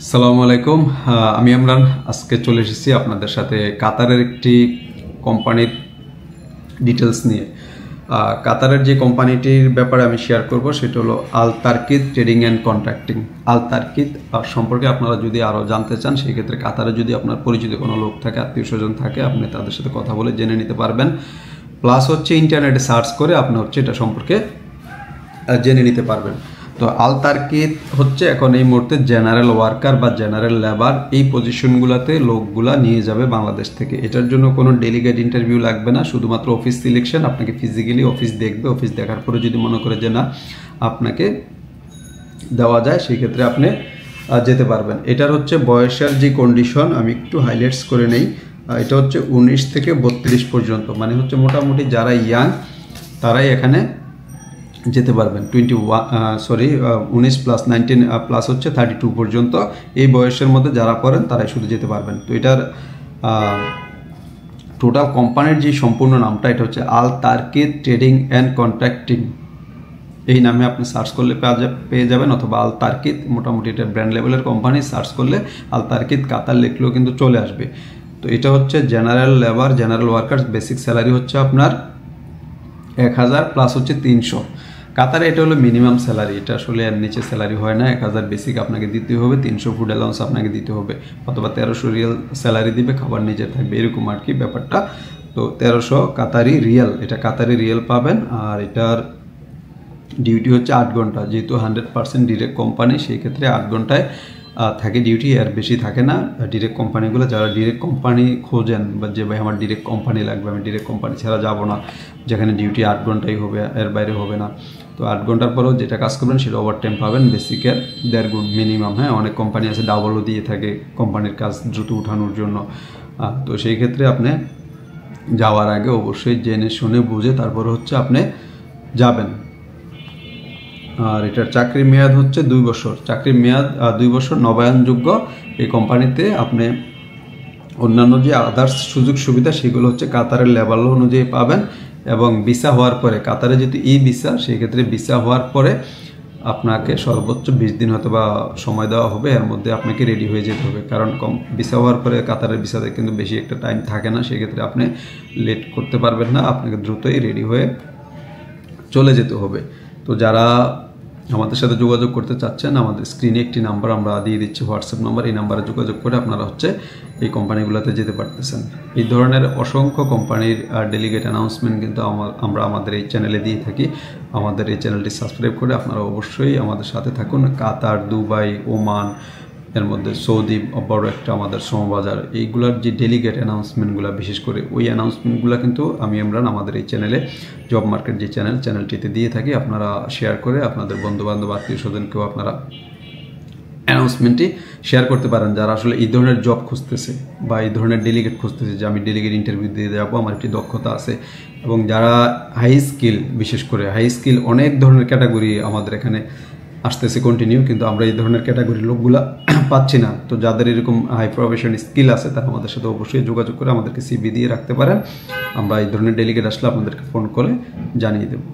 আসসালামু আলাইকুম। আমি ইমরান। আজকে চলে এসেছি আপনাদের সাথে কাতারের একটি কোম্পানির ডিটেলস নিয়ে। কাতারের যে কোম্পানিটির ব্যাপারে আমি শেয়ার করব সেটা হলো আল তারকিদ ট্রেডিং অ্যান্ড কন্ট্রাক্টিং। আল তারকিদ সম্পর্কে আপনারা যদি আরও জানতে চান, সেই ক্ষেত্রে কাতারে যদি আপনার পরিচিত কোনো লোক থাকে, আত্মীয় স্বজন থাকে, আপনি তাদের সাথে কথা বলে জেনে নিতে পারবেন। প্লাস হচ্ছে ইন্টারনেটে সার্চ করে আপনি হচ্ছে এটা সম্পর্কে জেনে নিতে পারবেন। তো আল তারকিদ হচ্ছে এখন এই মুহূর্তে জেনারেল ওয়ার্কার বা জেনারেল লেবার এই পজিশনগুলোতে লোকগুলা নিয়ে যাবে বাংলাদেশ থেকে। এটার জন্য কোনো ডেলিগেট ইন্টারভিউ লাগবে না, শুধুমাত্র অফিস সিলেকশন। আপনাকে ফিজিক্যালি অফিস দেখবে, অফিস দেখার পরে যদি মনে করে যে না আপনাকে দেওয়া যায়, সেই ক্ষেত্রে আপনি যেতে পারবেন। এটার হচ্ছে বয়সের যে কন্ডিশন আমি একটু হাইলাইটস করে নেই। এটা হচ্ছে 19 থেকে 32 পর্যন্ত, মানে হচ্ছে মোটামুটি যারা ইয়াং তারাই এখানে যেতে পারবেন। 19 প্লাস 19 প্লাস হচ্ছে 32 পর্যন্ত এই বয়সের মধ্যে যারা পড়েন তারাই শুধু যেতে পারবেন। তো এটার টোটাল কোম্পানির যে সম্পূর্ণ নামটা এটা হচ্ছে আল তারকিদ ট্রেডিং অ্যান্ড কন্ট্রাক্টিং। এই নামে আপনি সার্চ করলে পেয়ে যাবেন, অথবা আল তারকিদ, মোটামুটি এটা ব্র্যান্ড লেভেলের কোম্পানি, সার্চ করলে আল তারকিদ কাতার লিখলেও কিন্তু চলে আসবে। তো এটা হচ্ছে general labour, general workers. Basic salary হচ্ছে আপনার 1000 প্লাস হচ্ছে 300। কাতারে এটা হলো মিনিমাম স্যালারি, এটা আসলে এর নিচে স্যালারি হয় না। 1000 বেসিক আপনাকে দিতে হবে, 300 ফুড অ্যালাউন্স আপনাকে দিতে হবে, অথবা 1300 রিয়াল স্যালারি দিবে, খাবার নিজে থাকবে, এরকম আর কি ব্যাপারটা। তো 1300 কাতারি রিয়াল, এটা কাতারি রিয়াল পাবেন। আর এটার ডিউটি হচ্ছে 8 ঘন্টা, যেহেতু 100% ডিরেক্ট কোম্পানি, সেই ক্ষেত্রে 8 ঘন্টায় থাকে ডিউটি, এর বেশি থাকে না। ডিরেক্ট কোম্পানিগুলো, যারা ডিরেক্ট কোম্পানি খোঁজেন বা যে ভাই আমার ডিরেক্ট কোম্পানি লাগবে, আমি ডিরেক্ট কোম্পানি ছাড়া যাব না, যেখানে ডিউটি 8 ঘন্টাই হবে, এর বাইরে হবে না। তো 8 ঘন্টার পরেও যেটা কাজ করবেন সেটা ওভার টাইম পাবেন, বেসিকের 1.5 গুণ মিনিমাম। হ্যাঁ, অনেক কোম্পানি আছে ডাবলও দিয়ে থাকে কোম্পানির কাজ দ্রুত উঠানোর জন্য। তো সেই ক্ষেত্রে আপনি যাওয়ার আগে অবশ্যই জেনে শুনে বুঝে তারপরে হচ্ছে আপনি যাবেন। আর এটার চাকরির মেয়াদ হচ্ছে 2 বছর। চাকরির মেয়াদ 2 বছর, নবায়নযোগ্য। এই কোম্পানিতে আপনি অন্যান্য যে আদার্স সুযোগ সুবিধা সেগুলো হচ্ছে কাতারের লেভেল অনুযায়ী পাবেন। এবং ভিসা হওয়ার পরে, কাতারে যেহেতু ভিসা, সেই ক্ষেত্রে ভিসা হওয়ার পরে আপনাকে সর্বোচ্চ 20 দিন হয়তো বা সময় দেওয়া হবে, এর মধ্যে আপনাকে রেডি হয়ে যেতে হবে। কারণ ভিসা হওয়ার পরে কাতারের ভিসাতে কিন্তু বেশি একটা টাইম থাকে না, সেক্ষেত্রে আপনি লেট করতে পারবেন না, আপনাকে দ্রুতই রেডি হয়ে চলে যেতে হবে। তো যারা আমাদের সাথে যোগাযোগ করতে চাচ্ছেন, আমাদের স্ক্রিনে একটি নাম্বার আমরা দিয়ে দিচ্ছি, হোয়াটসঅ্যাপ নাম্বার। এই নাম্বারে যোগাযোগ করে আপনারা হচ্ছে এই কোম্পানিগুলোতে যেতে পারতেছেন। এই ধরনের অসংখ্য কোম্পানির ডেলিগেট অ্যানাউন্সমেন্ট কিন্তু আমরা আমাদের এই চ্যানেলে দিয়ে থাকি। আমাদের এই চ্যানেলটি সাবস্ক্রাইব করে আপনারা অবশ্যই আমাদের সাথে থাকুন। কাতার, দুবাই, ওমান, এর মধ্যে সৌদি বড় একটা আমাদের সমবাজার, এইগুলোর যে ডেলিগেট অ্যানাউন্সমেন্টগুলো, বিশেষ করে ওই অ্যানাউন্সমেন্টগুলো কিন্তু আমি ইমরান আমাদের এই চ্যানেলে, জব মার্কেট যে চ্যানেলটিতে দিয়ে থাকি। আপনারা শেয়ার করে আপনাদের বন্ধুবান্ধব, আত্মীয় স্বজনকেও আপনারা অ্যানাউন্সমেন্টটি শেয়ার করতে পারেন, যারা আসলে এই ধরনের জব খুঁজতেছে বা এই ধরনের ডেলিগেট খুঁজতেছে, যে আমি ডেলিগেট ইন্টারভিউ দিয়ে যাবো, আমার একটি দক্ষতা আছে। এবং যারা হাই স্কিল, বিশেষ করে হাই স্কিল, অনেক ধরনের ক্যাটাগরি আমাদের এখানে আসতেছে কন্টিনিউ, কিন্তু আমরা এই ধরনের ক্যাটাগরির লোকগুলা পাচ্ছি না। তো যাদের এরকম হাই প্রফেশন স্কিল আছে তারা আমাদের সাথে অবশ্যই যোগাযোগ করে আমাদেরকে সিভি দিয়ে রাখতে পারেন। আমরা এই ধরনের ডেলিগেট আসলে আপনাদেরকে ফোন করে জানিয়ে দেবো।